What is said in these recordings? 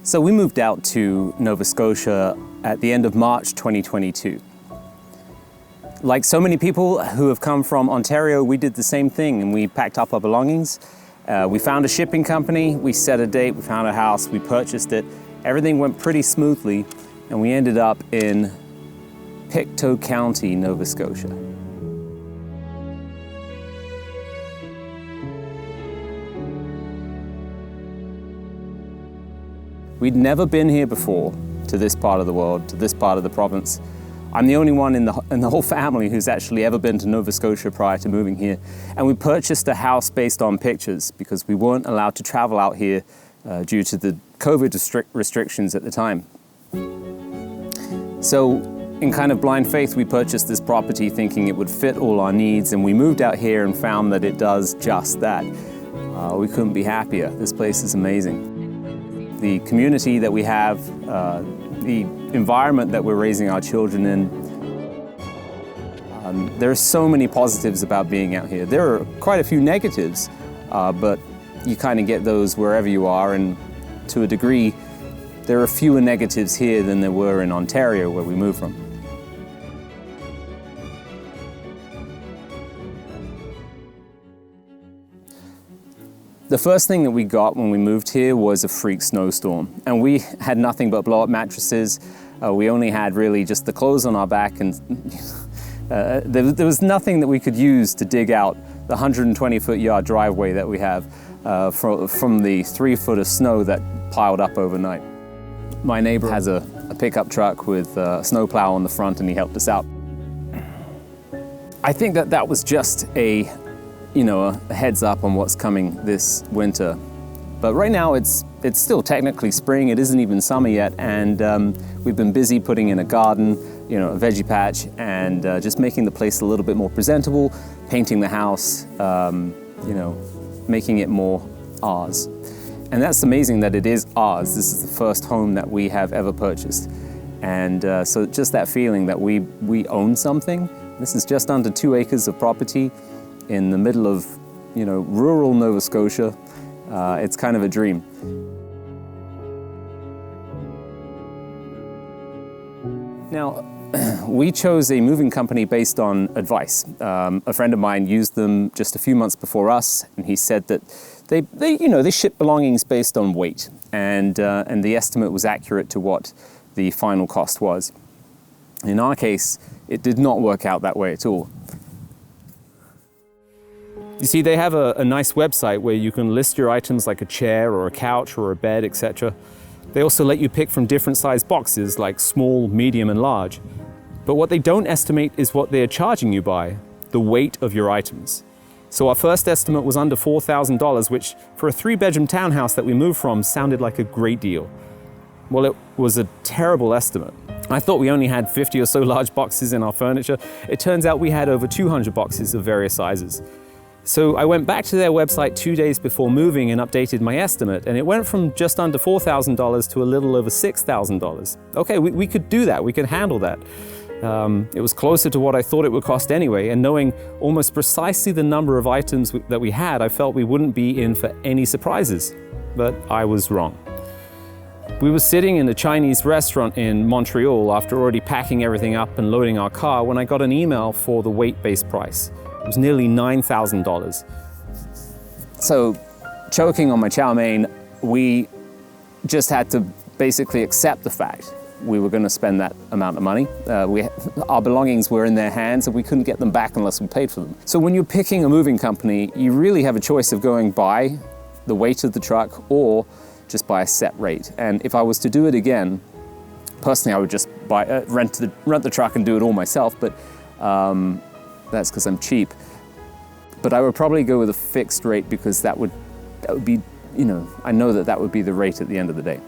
So we moved out to Nova Scotia at the end of March 2022. Like so many people who have come from Ontario, we did the same thing and we packed up our belongings. We found a shipping company, we set a date, we found a house, we purchased it. Everything went pretty smoothly and we ended up in Pictou County, Nova Scotia. We'd never been here before, to this part of the world, to this part of the province. I'm the only one in the whole family who's actually ever been to Nova Scotia prior to moving here. And we purchased a house based on pictures because we weren't allowed to travel out here due to the COVID restrictions at the time. So in kind of blind faith, we purchased this property thinking it would fit all our needs, and we moved out here and found that it does just that. We couldn't be happier. This place is amazing. The community that we have, the environment that we're raising our children in. There are so many positives about being out here. There are quite a few negatives, but you kind of get those wherever you are, and to a degree, there are fewer negatives here than there were in Ontario, where we moved from. The first thing that we got when we moved here was a freak snowstorm, and we had nothing but blow-up mattresses. We only had really just the clothes on our back, and there was nothing that we could use to dig out the 120-foot-yard driveway that we have from the 3 foot of snow that piled up overnight. My neighbor has a pickup truck with a snowplow on the front, and he helped us out. I think that was just a heads up on what's coming this winter. But right now it's still technically spring, it isn't even summer yet, and we've been busy putting in a garden, a veggie patch, and just making the place a little bit more presentable, painting the house, making it more ours. And that's amazing that it is ours. This is the first home that we have ever purchased. And so just that feeling that we own something. This is just under 2 acres of property in the middle of, rural Nova Scotia. It's kind of a dream. Now, we chose a moving company based on advice. A friend of mine used them just a few months before us, and he said that they ship belongings based on weight, and the estimate was accurate to what the final cost was. In our case, it did not work out that way at all. You see, they have a nice website where you can list your items like a chair or a couch or a bed, etc. They also let you pick from different size boxes like small, medium, and large. But what they don't estimate is what they're charging you by, the weight of your items. So our first estimate was under $4,000, which for a 3-bedroom townhouse that we moved from sounded like a great deal. Well, it was a terrible estimate. I thought we only had 50 or so large boxes in our furniture. It turns out we had over 200 boxes of various sizes. So I went back to their website 2 days before moving and updated my estimate, and it went from just under $4,000 to a little over $6,000. Okay, we could do that, we could handle that. It was closer to what I thought it would cost anyway, and knowing almost precisely the number of items that we had, I felt we wouldn't be in for any surprises. But I was wrong. We were sitting in a Chinese restaurant in Montreal after already packing everything up and loading our car when I got an email for the weight-based price. It was nearly $9,000. So, choking on my chow mein, we just had to basically accept the fact we were going to spend that amount of money. Our belongings were in their hands and we couldn't get them back unless we paid for them. So when you're picking a moving company, you really have a choice of going by the weight of the truck or just by a set rate. And if I was to do it again, personally I would just rent the truck and do it all myself, but that's because I'm cheap. But I would probably go with a fixed rate because that would be, I know that would be the rate at the end of the day.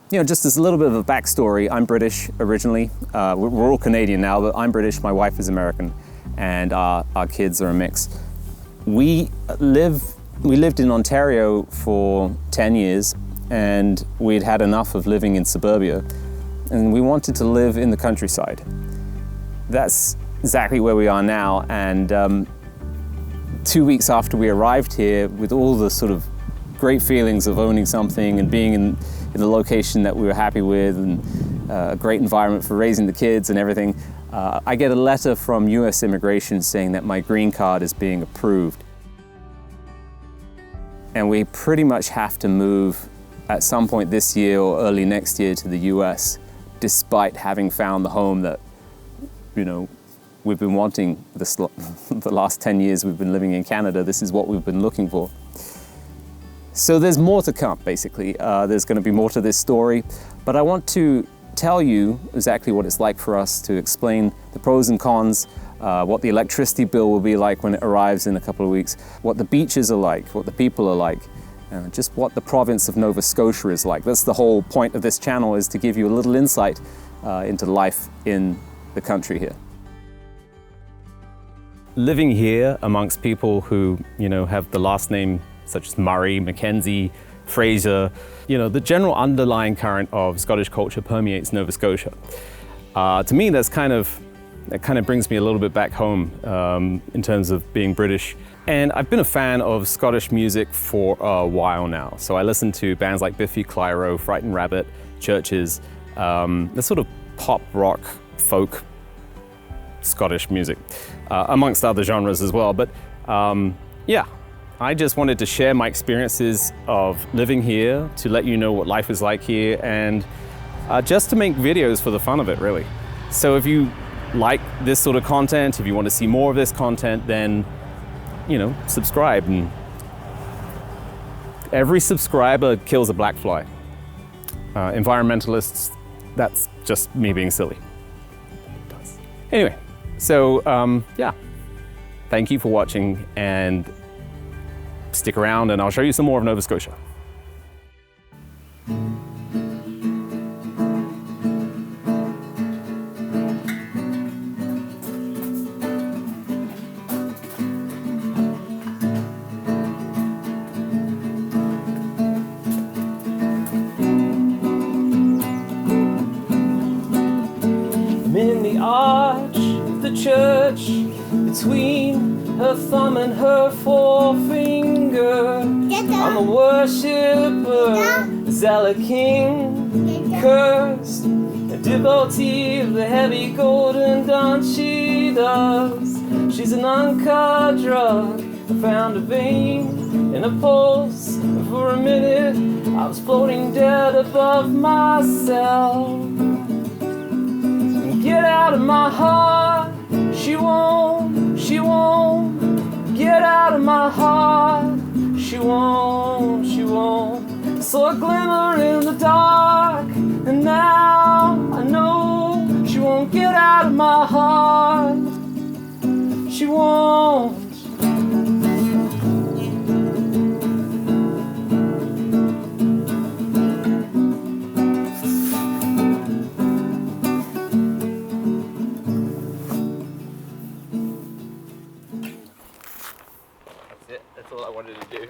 Just as a little bit of a backstory, I'm British originally. We're all Canadian now, but I'm British, my wife is American, and our kids are a mix. We lived in Ontario for 10 years, and we'd had enough of living in suburbia, and we wanted to live in the countryside. That's exactly where we are now, and 2 weeks after we arrived here, with all the sort of great feelings of owning something and being in the location that we were happy with, and a great environment for raising the kids and everything. I get a letter from US Immigration saying that my green card is being approved. And we pretty much have to move at some point this year or early next year to the US, despite having found the home that, you know, we've been wanting the last 10 years we've been living in Canada. This is what we've been looking for. So there's more to come, basically. There's going to be more to this story, but I want to tell you exactly what it's like for us, to explain the pros and cons, what the electricity bill will be like when it arrives in a couple of weeks, what the beaches are like, what the people are like, just what the province of Nova Scotia is like. That's the whole point of this channel, is to give you a little insight into life in the country here. Living here amongst people who, you know, have the last name such as Murray, Mackenzie, Fraser, you know, the general underlying current of Scottish culture permeates Nova Scotia. To me, that kind of brings me a little bit back home in terms of being British. And I've been a fan of Scottish music for a while now. So I listen to bands like Biffy Clyro, Frightened Rabbit, Churches, the sort of pop rock, folk Scottish music, amongst other genres as well. But yeah, I just wanted to share my experiences of living here, to let you know what life is like here, and just to make videos for the fun of it, really. So if you like this sort of content, if you want to see more of this content, then, you know, subscribe. And every subscriber kills a black fly. Environmentalists, that's just me being silly. Anyway, so yeah, thank you for watching, and stick around and I'll show you some more of Nova Scotia. I'm in the arch of the church, between her thumb and her forefinger. I'm a worshipper, zealot king, cursed, a devotee of the heavy golden dance she does. She's an uncut drug, I found a vein in a pulse, and for a minute I was floating dead above myself. Get out of my heart, she won't get out of my heart, she won't. Saw a glimmer in the dark, and now I know she won't get out of my heart, she won't. That's it. That's all I wanted to do.